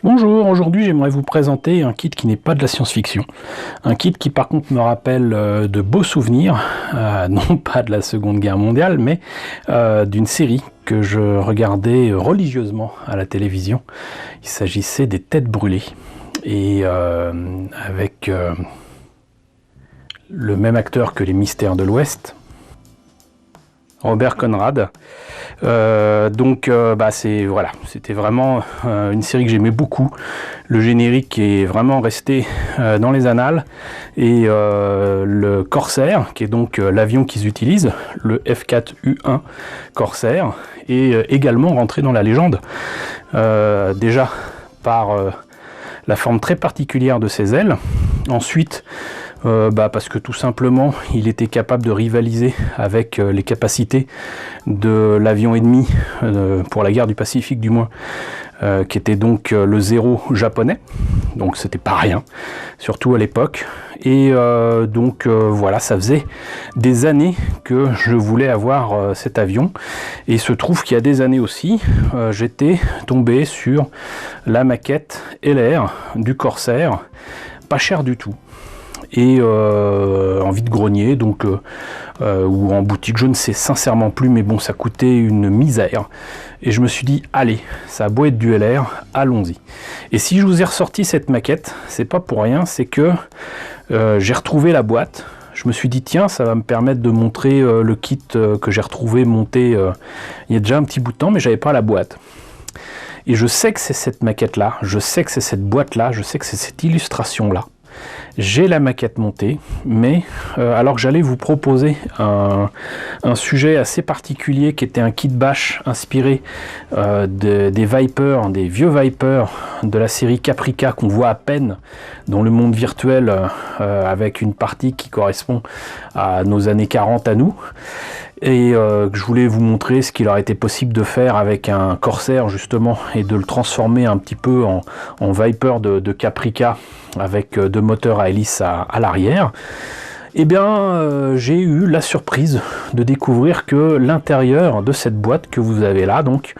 Bonjour, aujourd'hui j'aimerais vous présenter un kit qui n'est pas de la science-fiction. Un kit qui par contre me rappelle de beaux souvenirs, non pas de la Seconde Guerre mondiale, mais d'une série que je regardais religieusement à la télévision. Il s'agissait des Têtes brûlées. Et avec le même acteur que les Mystères de l'Ouest, Robert Conrad. C'était vraiment une série que j'aimais beaucoup. Le générique est vraiment resté dans les annales, et le Corsair, qui est donc l'avion qu'ils utilisent, le F4U1 Corsair, est également rentré dans la légende, déjà par la forme très particulière de ses ailes, ensuite parce que tout simplement il était capable de rivaliser avec les capacités de l'avion ennemi pour la guerre du Pacifique du moins, qui était donc le Zéro japonais, donc c'était pas rien, surtout à l'époque. Et voilà, ça faisait des années que je voulais avoir cet avion, et il se trouve qu'il y a des années aussi, j'étais tombé sur la maquette LR du Corsair, pas cher du tout, et en vide-grenier, donc ou en boutique, je ne sais sincèrement plus, mais bon, ça coûtait une misère, et je me suis dit allez, ça a beau être du LR, allons-y. Et si je vous ai ressorti cette maquette, c'est pas pour rien, c'est que j'ai retrouvé la boîte. Je me suis dit tiens, ça va me permettre de montrer le kit que j'ai retrouvé monté il y a déjà un petit bout de temps, mais j'avais pas la boîte. Et je sais que c'est cette maquette là, je sais que c'est cette boîte là, je sais que c'est cette illustration là. J'ai la maquette montée, mais alors que j'allais vous proposer un sujet assez particulier qui était un kit bash inspiré des Viper, des vieux Viper de la série Caprica qu'on voit à peine dans le monde virtuel, avec une partie qui correspond à nos années 40 à nous, et que je voulais vous montrer ce qu'il aurait été possible de faire avec un Corsair justement, et de le transformer un petit peu en Viper de Caprica, avec deux moteurs à hélice à l'arrière. Eh bien, j'ai eu la surprise de découvrir que l'intérieur de cette boîte que vous avez là, donc,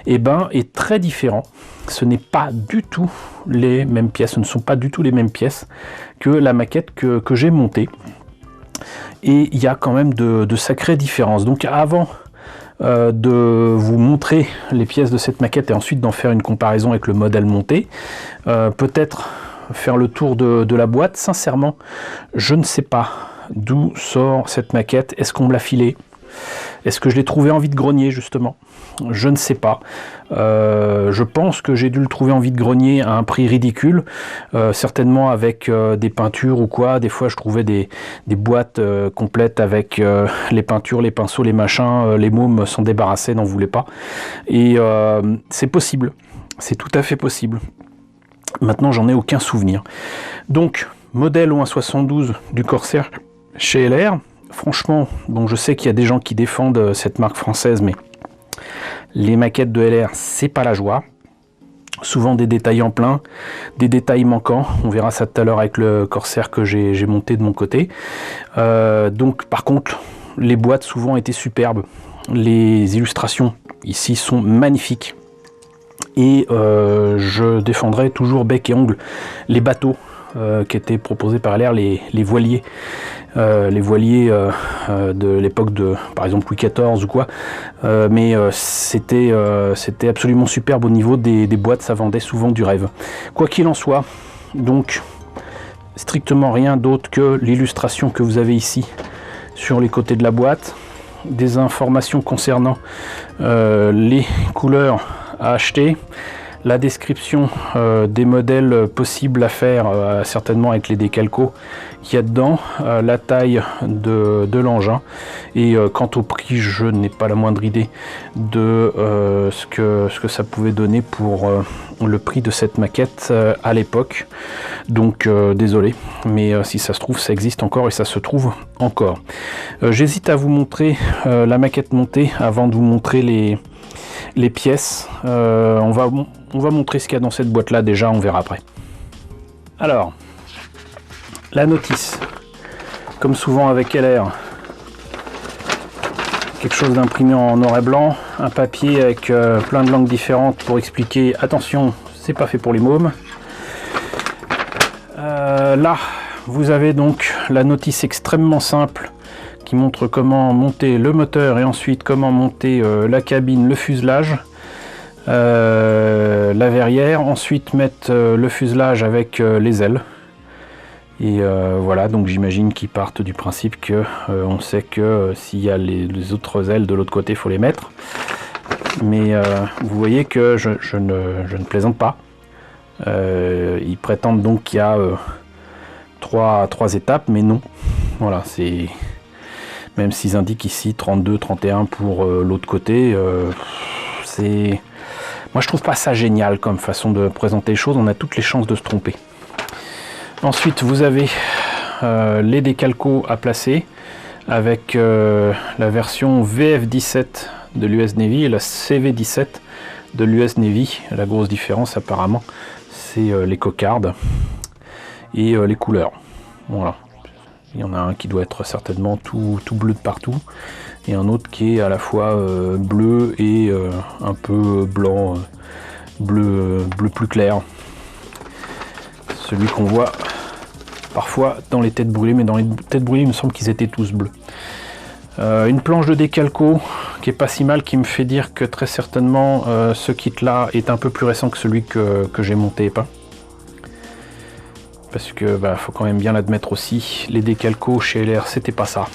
est très différent. Ce n'est pas du tout les mêmes pièces, ce ne sont pas du tout les mêmes pièces que la maquette que j'ai montée. Et il y a quand même de sacrées différences. Donc avant de vous montrer les pièces de cette maquette et ensuite d'en faire une comparaison avec le modèle monté, peut-être faire le tour de la boîte. Sincèrement, je ne sais pas d'où sort cette maquette. Est-ce qu'on me l'a filée? Est-ce que je l'ai trouvé en vide-grenier justement? Je ne sais pas. Je pense que j'ai dû le trouver en vide-grenier à un prix ridicule, certainement avec des peintures ou quoi. Des fois je trouvais des boîtes complètes avec les peintures, les pinceaux, les machins. Les mômes s'en débarrassaient, n'en voulaient pas. Et c'est possible, c'est tout à fait possible. Maintenant, j'en ai aucun souvenir. Donc, modèle ON72 du Corsair chez LR. Franchement, bon, je sais qu'il y a des gens qui défendent cette marque française, mais les maquettes de LR, c'est pas la joie. Souvent des détails en plein, des détails manquants. On verra ça tout à l'heure avec le Corsair que j'ai monté de mon côté. Donc, par contre, les boîtes souvent étaient superbes. Les illustrations ici sont magnifiques. Et je défendrai toujours bec et ongle les bateaux qui étaient proposés par LR, les voiliers, de l'époque de, par exemple, Louis XIV ou quoi. Mais c'était absolument superbe au niveau des boîtes, ça vendait souvent du rêve. Quoi qu'il en soit, donc strictement rien d'autre que l'illustration que vous avez ici sur les côtés de la boîte, des informations concernant les couleurs à acheter, la description des modèles possibles à faire, certainement avec les décalcos qu'il y a dedans, la taille de l'engin, et quant au prix, je n'ai pas la moindre idée de ce que ça pouvait donner pour le prix de cette maquette à l'époque. Donc désolé, mais si ça se trouve, ça existe encore et ça se trouve encore. J'hésite à vous montrer la maquette montée avant de vous montrer les pièces. On va montrer ce qu'il y a dans cette boîte là déjà, on verra après. Alors, la notice, comme souvent avec LR, quelque chose d'imprimé en noir et blanc, un papier avec plein de langues différentes pour expliquer, attention, c'est pas fait pour les mômes. Là, vous avez donc la notice extrêmement simple qui montre comment monter le moteur et ensuite comment monter la cabine, le fuselage, la verrière, ensuite mettre le fuselage avec les ailes. Et voilà, donc j'imagine qu'ils partent du principe que on sait que s'il y a les autres ailes de l'autre côté, il faut les mettre. Mais vous voyez que je ne plaisante pas. Ils prétendent donc qu'il y a trois étapes, mais non. Voilà, c'est... Même s'ils indiquent ici 32, 31 pour l'autre côté, c'est... Moi je trouve pas ça génial comme façon de présenter les choses, on a toutes les chances de se tromper. Ensuite vous avez les décalcos à placer avec la version VF17 de l'US Navy et la CV17 de l'US Navy. La grosse différence apparemment c'est les cocardes et les couleurs. Voilà. Il y en a un qui doit être certainement tout bleu de partout et un autre qui est à la fois bleu et un peu blanc, bleu plus clair. Celui qu'on voit parfois dans les têtes brûlées, mais dans les têtes brûlées il me semble qu'ils étaient tous bleus. Une planche de décalco qui est pas si mal, qui me fait dire que très certainement ce kit là est un peu plus récent que celui que j'ai monté et peint. Parce que faut quand même bien l'admettre aussi, les décalcos chez LR c'était pas ça.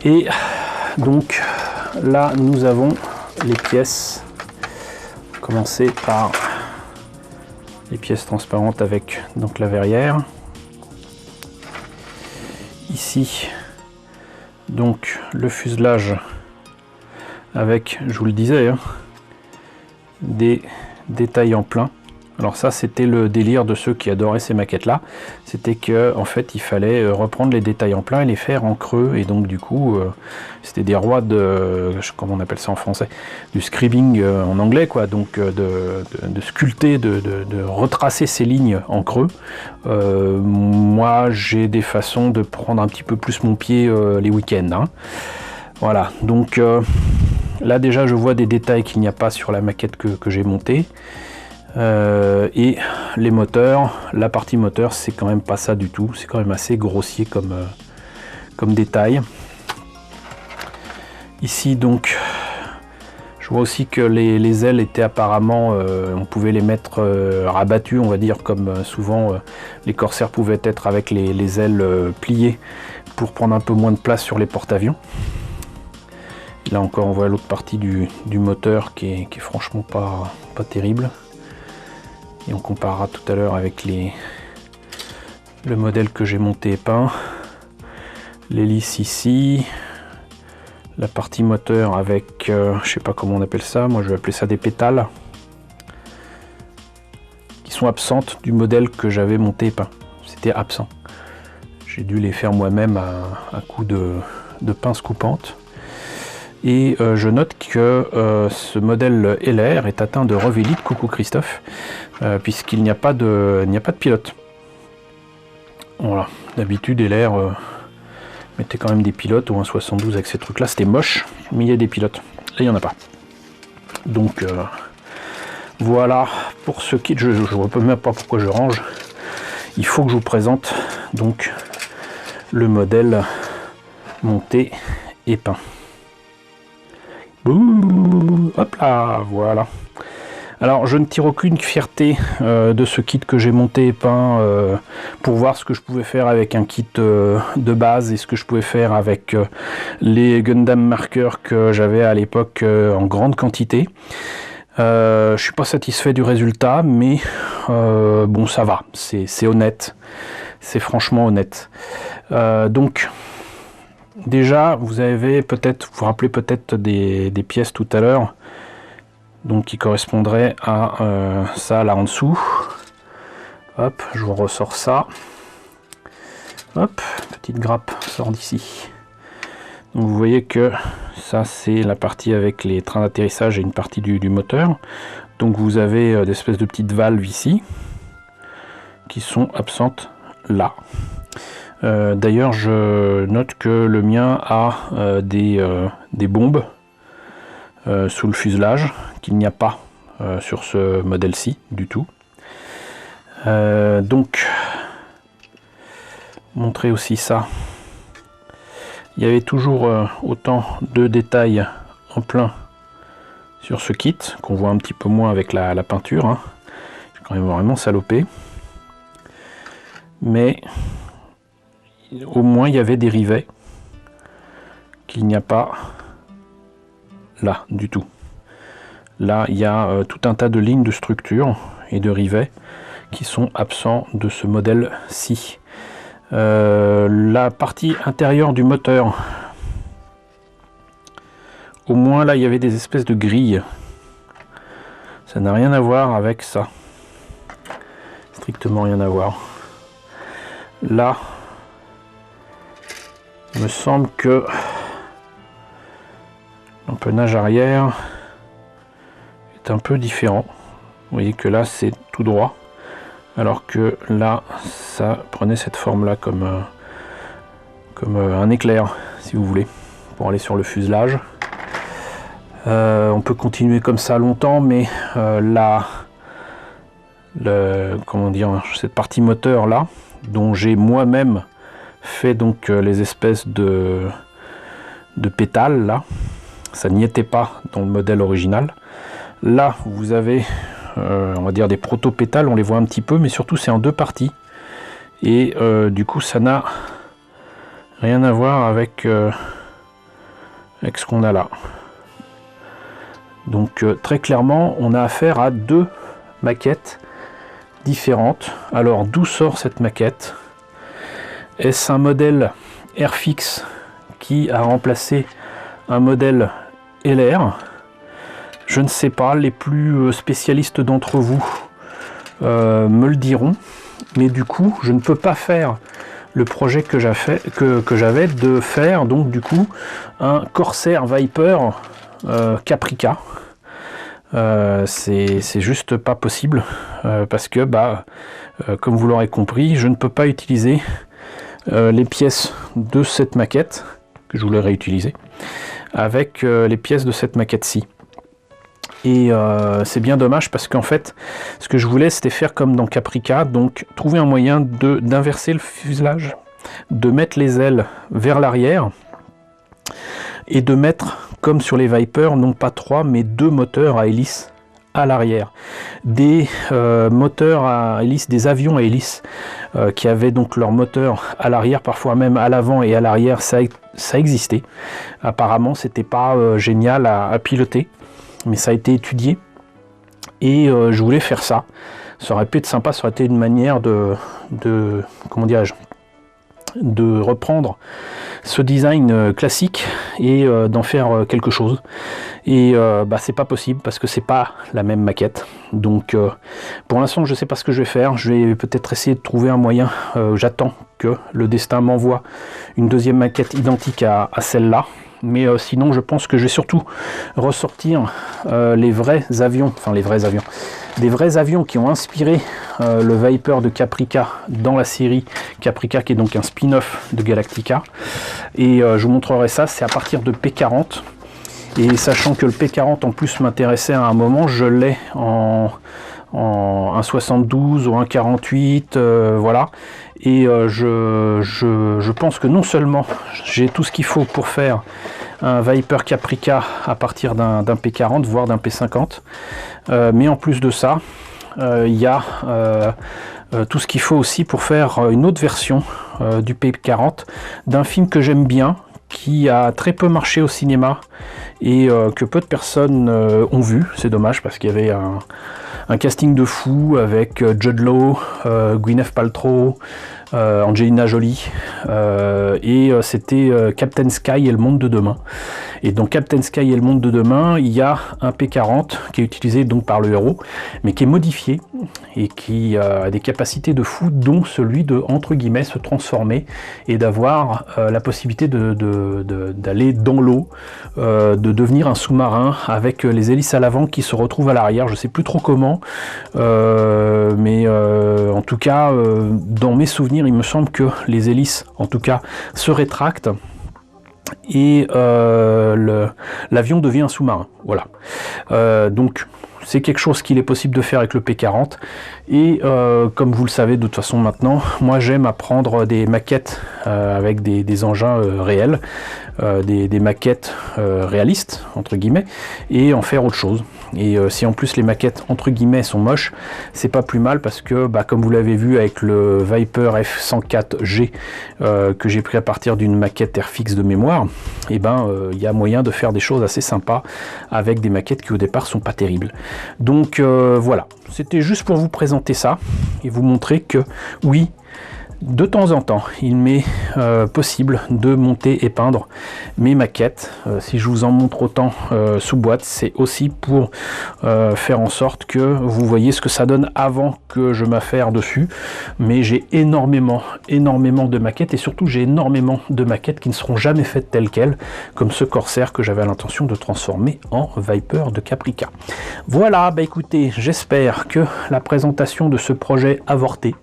Et donc là nous avons les pièces. On va commencer par les pièces transparentes avec donc la verrière. Ici donc le fuselage avec, je vous le disais, hein, des détails en plein. Alors ça c'était le délire de ceux qui adoraient ces maquettes là, c'était que en fait il fallait reprendre les détails en plein et les faire en creux, et donc du coup c'était des rois de, comment on appelle ça en français, du scribing en anglais quoi, donc de sculpter, de retracer ces lignes en creux. Moi j'ai des façons de prendre un petit peu plus mon pied les week-ends, hein. Voilà, donc là déjà je vois des détails qu'il n'y a pas sur la maquette que j'ai montée. Et les moteurs, la partie moteur c'est quand même pas ça du tout, c'est quand même assez grossier comme détail. Ici donc je vois aussi que les ailes étaient apparemment, on pouvait les mettre rabattues, on va dire, comme souvent les Corsair pouvaient être avec les ailes pliées pour prendre un peu moins de place sur les porte-avions. Là encore on voit l'autre partie du moteur qui est franchement pas terrible. Et on comparera tout à l'heure avec le modèle que j'ai monté et peint. L'hélice ici. La partie moteur avec, je sais pas comment on appelle ça, moi je vais appeler ça des pétales. Qui sont absentes du modèle que j'avais monté et peint. C'était absent. J'ai dû les faire moi-même à coup de pince coupante. Et je note que ce modèle LR est atteint de revélite, coucou Christophe, puisqu'il n'y a pas de pilote. Voilà, d'habitude LR mettait quand même des pilotes, ou un 72 avec ces trucs là, c'était moche, mais il y a des pilotes. Là il n'y en a pas. Donc voilà pour ce kit, je ne vois même pas pourquoi je range. Il faut que je vous présente donc le modèle monté et peint. Hop là, voilà. Alors je ne tire aucune fierté de ce kit que j'ai monté et peint pour voir ce que je pouvais faire avec un kit de base et ce que je pouvais faire avec les Gundam marqueurs que j'avais à l'époque en grande quantité. Je suis pas satisfait du résultat, mais bon ça va, c'est honnête, c'est franchement honnête. Donc déjà, vous avez peut-être, vous vous rappelez peut-être des pièces tout à l'heure, donc qui correspondraient à ça là en dessous. Hop, je vous ressors ça. Hop, petite grappe sort d'ici. Donc vous voyez que ça c'est la partie avec les trains d'atterrissage et une partie du moteur. Donc vous avez des espèces de petites valves ici qui sont absentes là. D'ailleurs je note que le mien a des bombes sous le fuselage qu'il n'y a pas sur ce modèle-ci du tout. Donc, montrer aussi ça. Il y avait toujours autant de détails en plein sur ce kit, qu'on voit un petit peu moins avec la peinture. Hein. J'ai quand même vraiment salopé. Mais au moins il y avait des rivets qu'il n'y a pas là du tout. Là il y a tout un tas de lignes de structure et de rivets qui sont absents de ce modèle-ci. La partie intérieure du moteur, au moins là il y avait des espèces de grilles. Ça n'a rien à voir avec ça. Strictement rien à voir. Là, il me semble que l'empennage arrière est un peu différent. Vous voyez que là c'est tout droit, alors que là ça prenait cette forme là comme un éclair, si vous voulez, pour aller sur le fuselage. On peut continuer comme ça longtemps, mais comment dire, cette partie moteur là, dont j'ai moi-même fait donc les espèces de pétales là, ça n'y était pas dans le modèle original. Là vous avez on va dire des proto-pétales, on les voit un petit peu, mais surtout c'est en deux parties, et du coup ça n'a rien à voir avec ce qu'on a là. Donc très clairement on a affaire à deux maquettes différentes. Alors d'où sort cette maquette? Est-ce un modèle Airfix qui a remplacé un modèle LR? Je ne sais pas, les plus spécialistes d'entre vous me le diront, mais du coup je ne peux pas faire le projet que j'avais de faire donc du coup un Corsair Viper Caprica. C'est juste pas possible parce que comme vous l'aurez compris, je ne peux pas utiliser les pièces de cette maquette que je voulais réutiliser avec les pièces de cette maquette-ci. Et c'est bien dommage parce qu'en fait ce que je voulais c'était faire comme dans Caprica, donc trouver un moyen d'inverser le fuselage, de mettre les ailes vers l'arrière et de mettre, comme sur les Viper, non pas 3 mais 2 moteurs à hélice à l'arrière. Des moteurs à hélice, des avions à hélice qui avaient donc leur moteur à l'arrière, parfois même à l'avant et à l'arrière, ça existait. Apparemment c'était pas génial à piloter, mais ça a été étudié et je voulais faire ça. Ça aurait pu être sympa, ça aurait été une manière de comment dirais-je, de reprendre ce design classique et d'en faire quelque chose. Et c'est pas possible parce que c'est pas la même maquette. Donc pour l'instant je sais pas ce que je vais faire. Je vais peut-être essayer de trouver un moyen. J'attends que le destin m'envoie une deuxième maquette identique à celle-là. Mais sinon je pense que je vais surtout ressortir les vrais avions, des vrais avions qui ont inspiré le Viper de Caprica dans la série Caprica, qui est donc un spin-off de Galactica. Et je vous montrerai ça, c'est à partir de P40. Et sachant que le P40 en plus m'intéressait à un moment, je l'ai en 1,72 ou 1,48, voilà. Et je pense que non seulement j'ai tout ce qu'il faut pour faire un Viper Caprica à partir d'un P40, voire d'un P50, mais en plus de ça, il y a tout ce qu'il faut aussi pour faire une autre version du P40, d'un film que j'aime bien, qui a très peu marché au cinéma et que peu de personnes ont vu. C'est dommage parce qu'il y avait un casting de fou avec Jude Law, Gwyneth Paltrow, Angelina Jolie, et c'était Captain Sky et le monde de demain. Et dans Captain Sky et le monde de demain, il y a un P40 qui est utilisé donc par le héros, mais qui est modifié et qui a des capacités de fou, dont celui de, entre guillemets, se transformer et d'avoir la possibilité d'aller dans l'eau, de devenir un sous-marin avec les hélices à l'avant qui se retrouvent à l'arrière. Je sais plus trop comment, mais en tout cas, dans mes souvenirs, il me semble que les hélices, en tout cas, se rétractent et l'avion devient un sous-marin. Voilà. Donc c'est quelque chose qu'il est possible de faire avec le P40. Et comme vous le savez de toute façon maintenant, moi j'aime apprendre des maquettes avec des engins réels, des maquettes réalistes, entre guillemets, et en faire autre chose. Et si en plus les maquettes entre guillemets sont moches, c'est pas plus mal parce que comme vous l'avez vu avec le Viper F104G que j'ai pris à partir d'une maquette Airfix de mémoire, et il y a moyen de faire des choses assez sympas avec des maquettes qui au départ sont pas terribles. Donc voilà, c'était juste pour vous présenter ça et vous montrer que oui, de temps en temps, il m'est possible de monter et peindre mes maquettes. Si je vous en montre autant sous boîte, c'est aussi pour faire en sorte que vous voyez ce que ça donne avant que je m'affaire dessus. Mais j'ai énormément de maquettes et surtout j'ai énormément de maquettes qui ne seront jamais faites telles quelles, comme ce Corsair que j'avais l'intention de transformer en Viper de Caprica. Voilà, écoutez, j'espère que la présentation de ce projet avorté,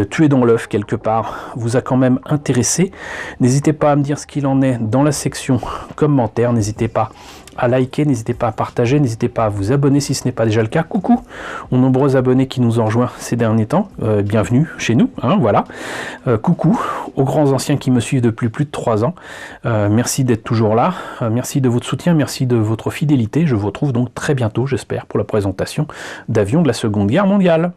tué dans l'œuf quelque part, vous a quand même intéressé. N'hésitez pas à me dire ce qu'il en est dans la section commentaires, n'hésitez pas à liker, n'hésitez pas à partager, n'hésitez pas à vous abonner si ce n'est pas déjà le cas. Coucou aux nombreux abonnés qui nous ont rejoints ces derniers temps, bienvenue chez nous, voilà. Coucou aux grands anciens qui me suivent depuis plus de 3 ans, merci d'être toujours là, merci de votre soutien, merci de votre fidélité. Je vous retrouve donc très bientôt, j'espère, pour la présentation d'avions de la Seconde Guerre mondiale.